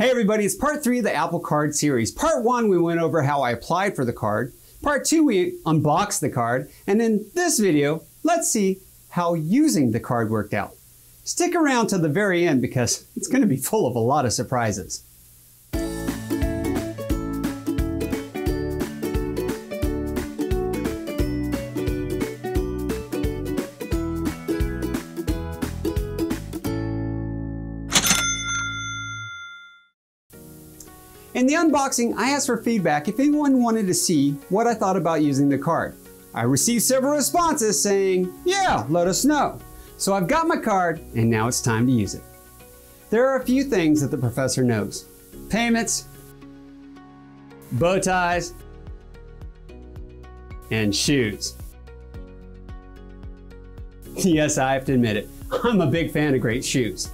Hey everybody, it's part 3 of the Apple Card series. Part 1, we went over how I applied for the card. Part 2, we unboxed the card. And in this video, let's see how using the card worked out. Stick around to the very end because it's going to be full of a lot of surprises. In the unboxing, I asked for feedback if anyone wanted to see what I thought about using the card. I received several responses saying, yeah, let us know. So I've got my card and now it's time to use it. There are a few things that the professor knows. Payments, bow ties, and shoes. Yes, I have to admit it, I'm a big fan of great shoes.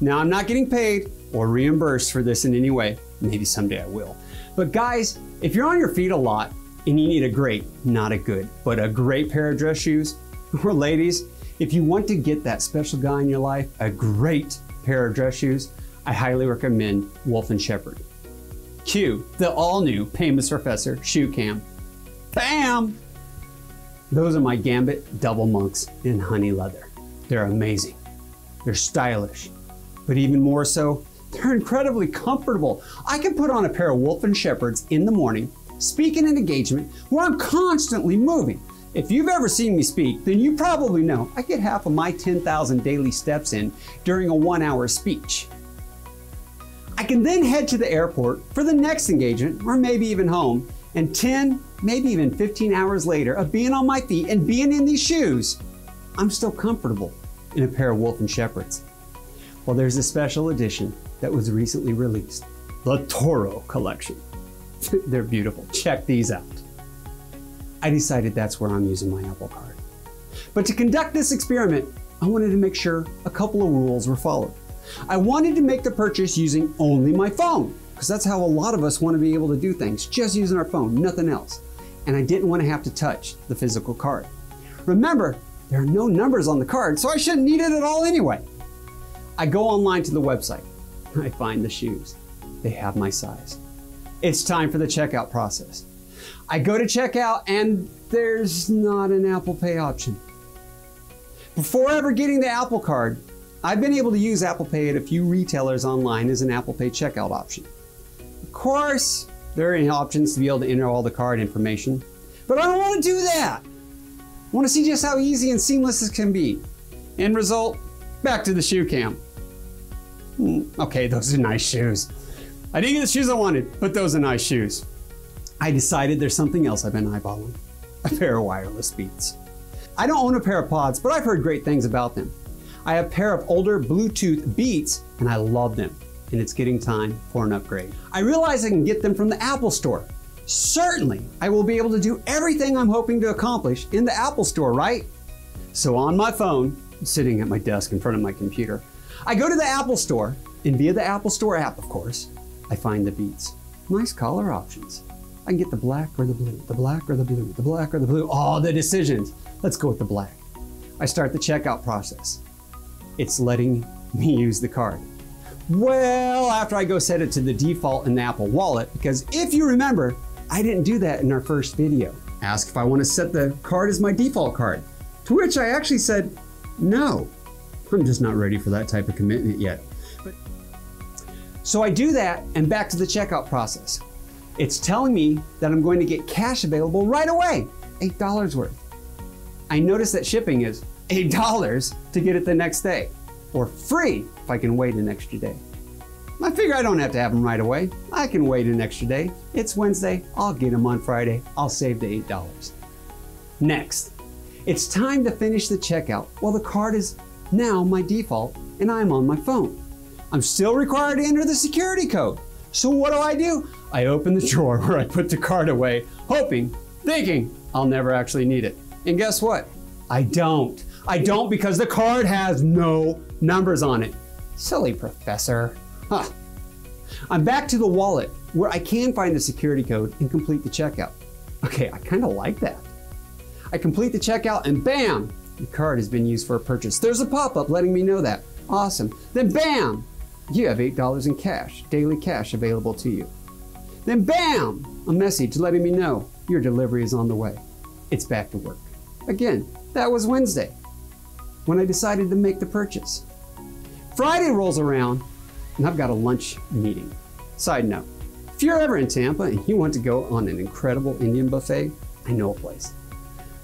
Now I'm not getting paid or reimbursed for this in any way. Maybe someday I will. But guys, if you're on your feet a lot and you need a great, not a good, but a great pair of dress shoes, or ladies, if you want to get that special guy in your life a great pair of dress shoes, I highly recommend Wolf & Shepherd. Cue the all-new Famous Professor Shoe Cam. Bam! Those are my Gambit Double Monks in honey leather. They're amazing. They're stylish, but even more so, they're incredibly comfortable. I can put on a pair of Wolf & Shepherds in the morning, speak in an engagement where I'm constantly moving. If you've ever seen me speak, then you probably know I get half of my 10,000 daily steps in during a 1-hour speech. I can then head to the airport for the next engagement, or maybe even home, and 10, maybe even 15 hours later of being on my feet and being in these shoes, I'm still comfortable in a pair of Wolf & Shepherds. Well, there's a special edition that was recently released, the Toro collection. They're beautiful, check these out. I decided that's where I'm using my Apple Card. But to conduct this experiment, I wanted to make sure a couple of rules were followed. I wanted to make the purchase using only my phone, because that's how a lot of us want to be able to do things, just using our phone, nothing else. And I didn't want to have to touch the physical card. Remember, there are no numbers on the card, so I shouldn't need it at all anyway. I go online to the website. I find the shoes. They have my size. It's time for the checkout process. I go to checkout and there's not an Apple Pay option. Before ever getting the Apple Card, I've been able to use Apple Pay at a few retailers online as an Apple Pay checkout option. Of course, there are options to be able to enter all the card information, but I don't want to do that. I want to see just how easy and seamless this can be. End result, back to the shoe cam. Okay, those are nice shoes. I didn't get the shoes I wanted, but those are nice shoes. I decided there's something else I've been eyeballing. A pair of wireless Beats. I don't own a pair of Pods, but I've heard great things about them. I have a pair of older Bluetooth Beats, and I love them. And it's getting time for an upgrade. I realize I can get them from the Apple Store. Certainly, I will be able to do everything I'm hoping to accomplish in the Apple Store, right? So on my phone, sitting at my desk in front of my computer, I go to the Apple Store, and via the Apple Store app, of course, I find the Beats. Nice color options. I can get the black or the blue, the black or the blue, the black or the blue, all the decisions. Let's go with the black. I start the checkout process. It's letting me use the card. Well, after I go set it to the default in the Apple Wallet, because if you remember, I didn't do that in our first video. Ask if I want to set the card as my default card, to which I actually said, no. I'm just not ready for that type of commitment yet. So I do that and back to the checkout process. It's telling me that I'm going to get cash available right away, $8 worth. I notice that shipping is $8 to get it the next day, or free if I can wait an extra day. I figure I don't have to have them right away. I can wait an extra day. It's Wednesday, I'll get them on Friday. I'll save the $8. Next, it's time to finish the checkout while the card is now my default and I'm on my phone. I'm still required to enter the security code. So what do? I open the drawer where I put the card away, hoping, thinking I'll never actually need it. And guess what? I don't. I don't because the card has no numbers on it. Silly professor. Huh. I'm back to the wallet where I can find the security code and complete the checkout. Okay, I kind of like that. I complete the checkout and bam, the card has been used for a purchase. There's a pop-up letting me know that. Awesome. Then bam, You have $8 in cash, daily cash available to you. Then bam, a message letting me know your delivery is on the way. It's back to work. Again, that was Wednesday when I decided to make the purchase. Friday rolls around and I've got a lunch meeting. Side note, if you're ever in Tampa and you want to go on an incredible Indian buffet, I know a place.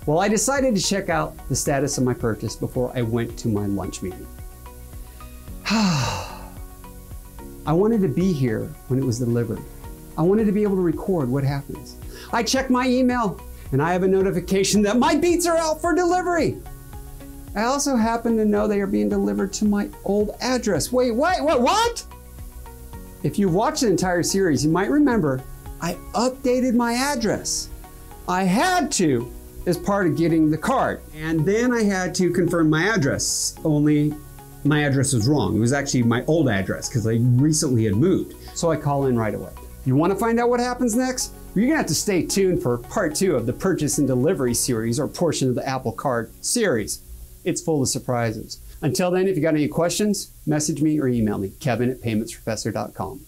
Well, I decided to check out the status of my purchase before I went to my lunch meeting. I wanted to be here when it was delivered. I wanted to be able to record what happens. I check my email and I have a notification that my beets are out for delivery. I also happen to know they are being delivered to my old address. Wait, what? If you've watched the entire series, you might remember I updated my address. I had to as part of getting the card. And then I had to confirm my address, only my address was wrong. It was actually my old address because I recently had moved. So I call in right away. You want to find out what happens next? You're gonna have to stay tuned for part 2 of the purchase and delivery series, or portion of the Apple Card series. It's full of surprises. Until then, if you got any questions, message me or email me, Kevin@paymentsprofessor.com.